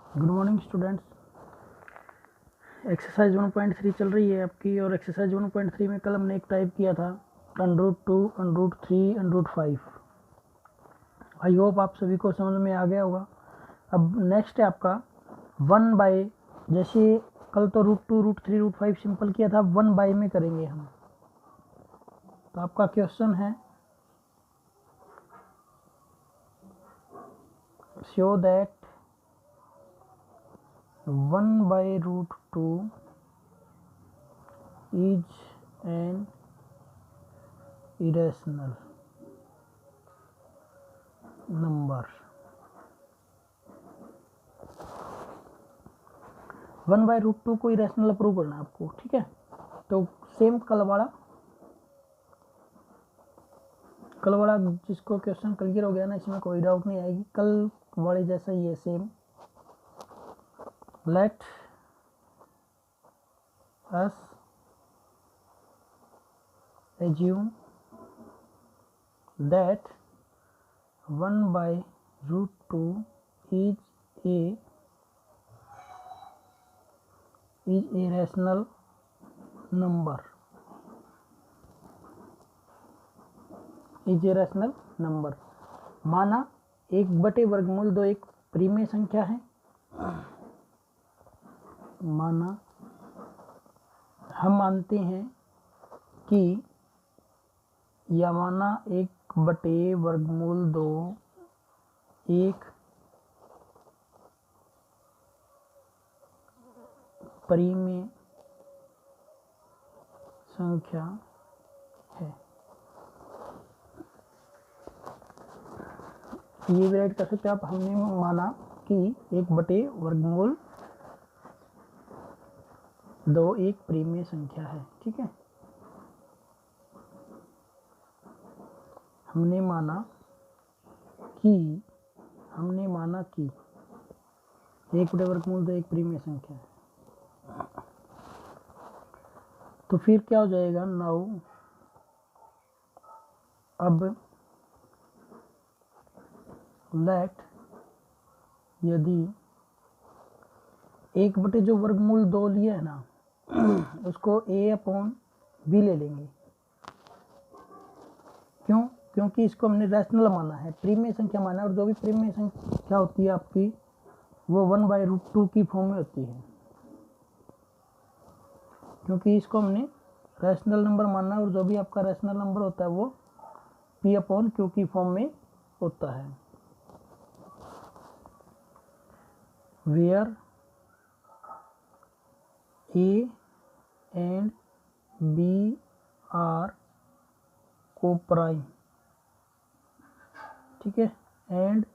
Good morning students. Exercise 1.3 चल रही है आपकी, और एक्सरसाइज 1.3 में कल हमने एक टाइप किया था √2, √3, √5। आई होप आप सभी को समझ में आ गया होगा। अब नेक्स्ट है आपका 1/, जैसे कल तो √2, √3, √5 सिंपल किया था, 1/, में करेंगे हम। तो आपका क्वेश्चन है show that 1/√2 is an irrational number। 1/√2 को इरेशनल अप्रूव करना है आपको, ठीक है। तो सेम कल वाला जिसको क्वेश्चन क्लियर हो गया ना, इसमें कोई डाउट नहीं आएगी, कल वाले जैसा ही है same. Let us assume that 1/√2 is a rational number। Is a rational number माना 1/√2 एक प्रीमेय संख्या है। माना हम मानते हैं कि या माना 1/√2 एक प्रीमेय संख्या है। ये भी राइट कर सकते हैं आप। हमने माना कि 1/√2 एक प्रीमेय संख्या है, ठीक है। हमने माना कि 1/√2 एक प्रीमेय संख्या है। तो फिर क्या हो जाएगा नाउ, अब लेट यदि 1/√2 लिया है ना, उसको a/b ले लेंगे। क्यों? क्योंकि इसको हमने रैशनल माना है, प्रीमेय संख्या माना है, और जो भी प्रीमेय संख्या होती है आपकी वो 1/√2 की फॉर्म में होती है। क्योंकि इसको हमने रैशनल नंबर माना है, और जो भी आपका रैशनल नंबर होता है वो p/q की फॉर्म में होता है। Where a and b are coprime, ठीक है, एंड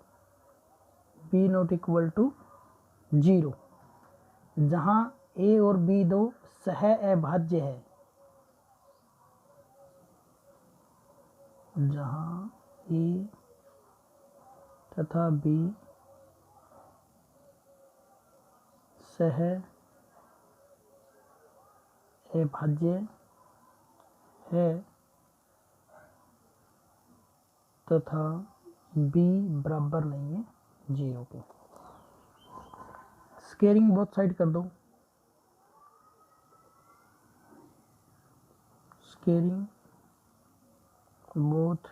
b ≠ 0, जहां a और b दो सह अभाज्य है। जहां a तथा b सह अभाज्य है तथा b बराबर नहीं है 0 के। स्केयरिंग बोथ साइड कर दो। स्केयरिंग बोथ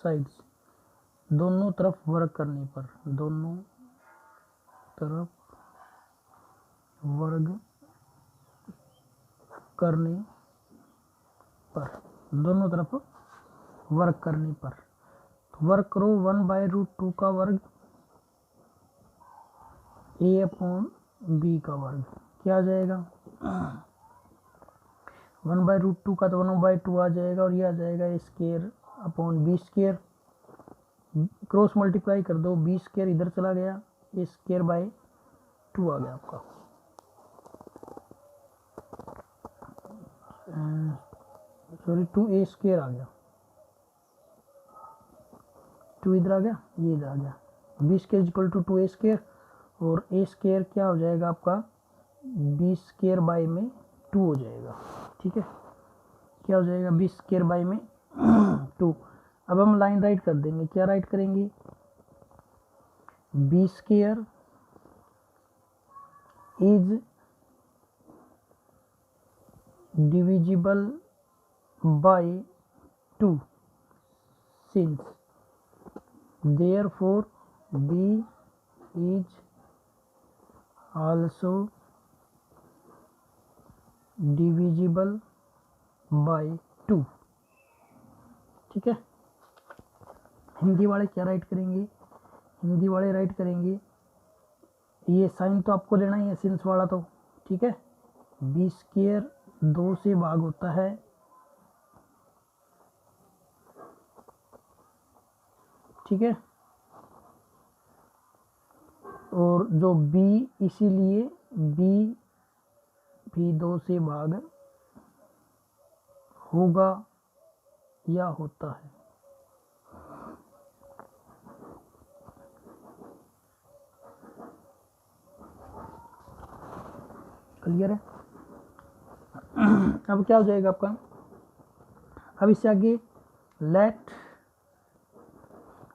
साइड्स, दोनों तरफ वर्क करने पर, दोनों तरफ वर्ग करने पर, दोनों तरफ वर्क करने पर वर्क करो 1/√2 का वर्ग a/b का वर्ग क्या आ जाएगा। 1/√2 का तो 1/2 आ जाएगा, और ये आ जाएगा a²/b²। क्रॉस मल्टीप्लाई कर दो, b² इधर चला गया, a²/2 आ गया आपका। सॉरी 2a² आ गया, 2 इधर आ गया, ये इधर आ गया। b² = 2a², और a² क्या हो जाएगा आपका b² 2 हो जाएगा, ठीक है। क्या हो जाएगा b² 2। अब हम लाइन राइट कर देंगे। क्या राइट करेंगे, B square is divisible by 2 since therefore b is also divisible by 2। ठीक है, हिंदी वाले क्या राइट करेंगे, हिंदी वाले राइट करेंगे, ये साइन तो आपको लेना ही है सिंस वाला तो, ठीक है। बी स्क्वायर 2 से भाग होता है, ठीक है, और जो b इसीलिए b भी 2 से भाग होगा या होता है। क्लियर है। अब क्या हो जाएगा आपका, अब इससे आगे लेट,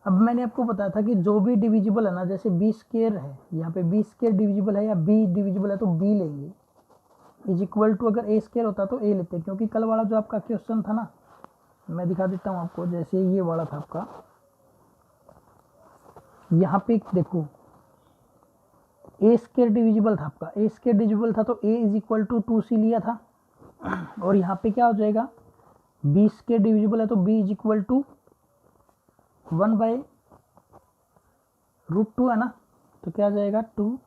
अब मैंने आपको बताया था कि जो भी डिविजिबल है ना, जैसे बी स्क्वायर है, यहाँ पे बी स्क्वायर डिविजिबल है या बी डिविजिबल है तो बी लेंगे, इज इक्वल टू, अगर ए स्क्वायर होता तो ए लेते, क्योंकि कल वाला जो आपका क्वेश्चन था ना, मैं दिखा देता हूँ आपको, जैसे ये वाला था आपका, यहाँ पे देखो ए स्क्वायर डिविजिबल था आपका, ए स्क्वायर डिविजिबल था तो ए इज इक्वल टू 2c लिया था, और यहाँ पे क्या हो जाएगा, बी स्क्वायर डिविजिबल है तो बी इज इक्वल टू 1/√2 है ना, तो क्या आ जाएगा 2,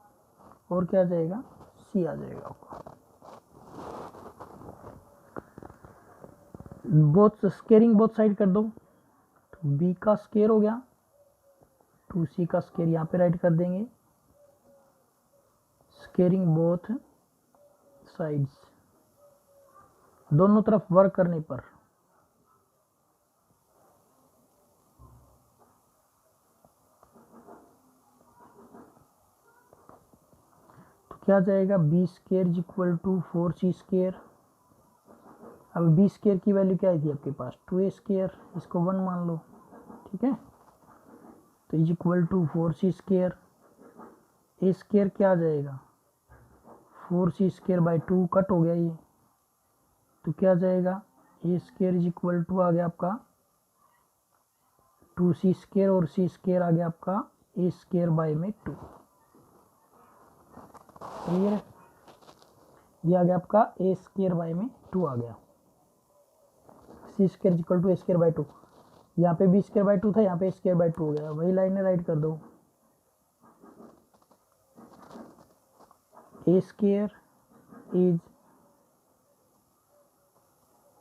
और क्या आ जाएगा c आ जाएगा आपका। बोथ स्केयरिंग बोथ साइड कर दो, तो b का स्केयर हो गया, 2c का स्केयर यहाँ पे राइट कर देंगे, स्केयरिंग बोथ साइड्स, दोनों तरफ वर्क करने पर तो क्या जाएगा, B square is equal to 4c square. अब बी स्क्वायर की वैल्यू क्या थी आपके पास, 2a स्क्वायर, इसको 1 मान लो, ठीक है, तो is equal to 4c square, A square क्या आ जाएगा, 4c स्क्वायर बाई 2 कट हो गया ये, तो क्या आ जाएगा, ए स्क्वायर इज इक्वल टू आ गया आपका 2c स्क्वायर, और c स्क्वायर आ गया आपका ए स्क्वायर बाई में 2। क्लियर है, ये आ गया आपका ए स्क्वायर बाई में 2 आ गया, c square equal to a square by 2, यहाँ पे बी स्क्वायर बाई 2 था, यहाँ पे ए स्क्वायर बाई 2 हो गया, वही लाइन राइट कर दो, A square is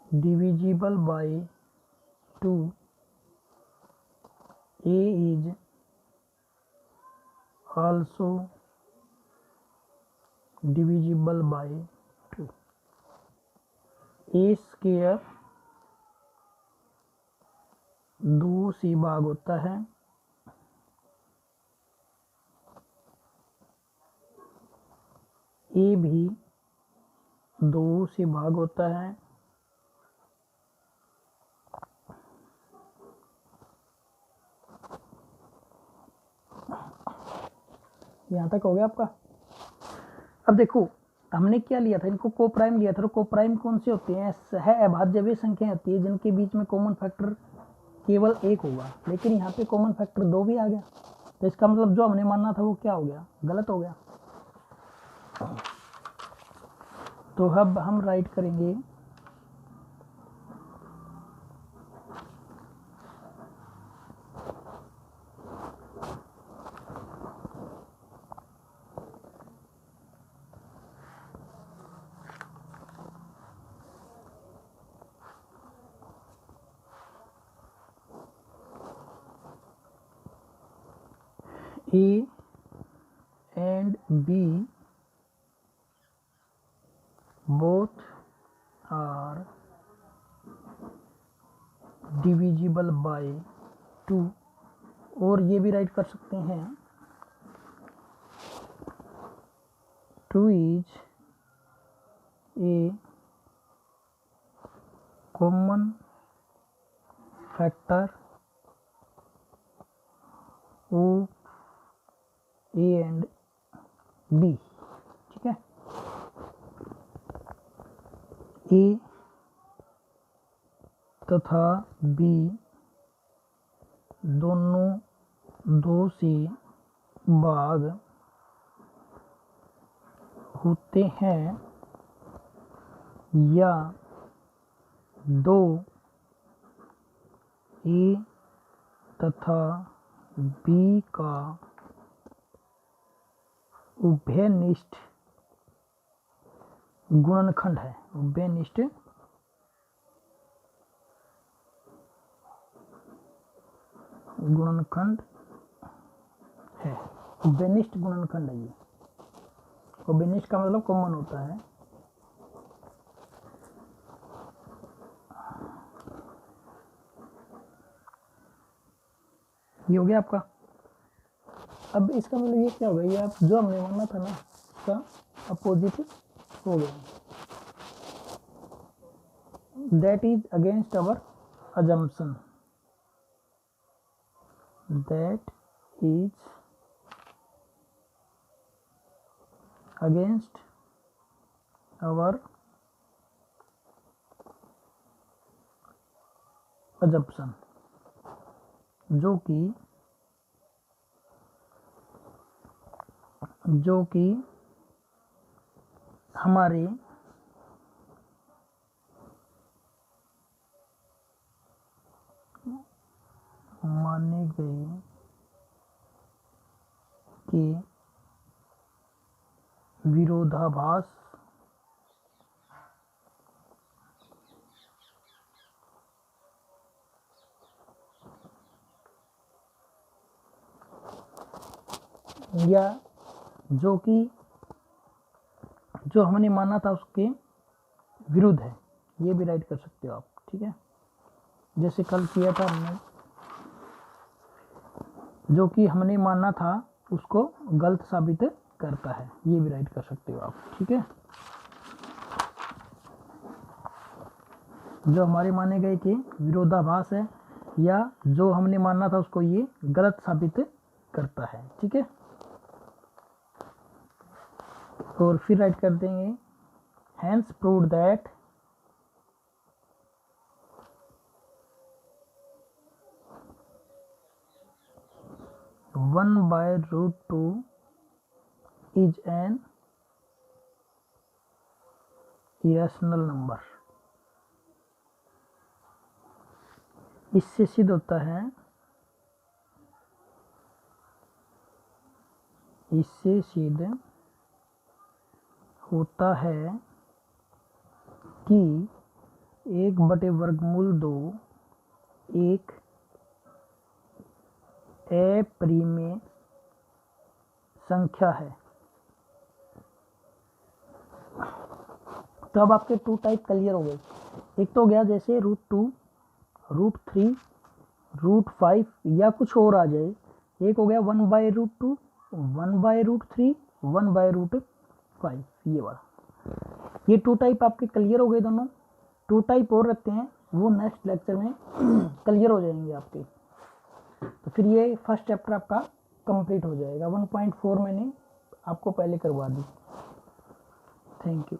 divisible by 2, A is also divisible by 2। A square 2 से भाग होता है, ए भी 2 से भाग होता है, यहाँ तक हो गया आपका। अब देखो हमने क्या लिया था, इनको को प्राइम लिया था, तो को प्राइम कौन से होते हैं, है अभाज्य वे संख्या होती है जिनके बीच में कॉमन फैक्टर केवल 1 होगा, लेकिन यहाँ पे कॉमन फैक्टर 2 भी आ गया, तो इसका मतलब जो हमने मानना था वो क्या हो गया, गलत हो गया। तो अब हम राइट करेंगे A and B both are divisible by 2, और ये भी राइट कर सकते हैं 2 is a common factor of A and B, ठीक है। ए तथा बी दोनों 2 से भाग होते हैं या 2 ए तथा बी का उभयनिष्ठ गुणनखंड है, उभयनिष्ठ गुणनखंड है, उभयनिष्ठ गुणनखंड है ये। उभयनिष्ठ का मतलब कॉमन होता है। ये हो गया आपका। अब इसका मतलब ये क्या होगा, ये आप जो हमने माना था ना उसका अपोजिट हो गया, that is against our assumption, that is against our assumption, जो कि हमारे माने गए कि विरोधाभास या जो हमने माना था उसके विरुद्ध है, ये भी राइट कर सकते हो आप, ठीक है। जैसे कल किया था हमने, जो कि हमने माना था उसको गलत साबित करता है, ये भी राइट कर सकते हो आप, ठीक है। जो हमारे माने गए कि विरोधाभास है या जो हमने माना था उसको ये गलत साबित करता है, ठीक है। और फिर राइट कर देंगे hence proved that one by root 2 is an irrational number. इससे सिद्ध होता है, इससे सिद्ध होता है कि 1/√2 एक अपरिमेय संख्या है। तो अब आपके 2 टाइप क्लियर हो गए। एक तो हो गया जैसे √2, √3, √5 या कुछ और आ जाए। एक हो गया 1/√2, 1/√3, 1/√5, ये वाला। ये 2 टाइप आपके क्लियर हो गए दोनों। 2 टाइप और रखते हैं, वो नेक्स्ट लेक्चर में क्लियर हो जाएंगे आपके। तो फिर ये फर्स्ट चैप्टर आपका कंप्लीट हो जाएगा। 1.4 मैंने आपको पहले करवा दी। Thank you.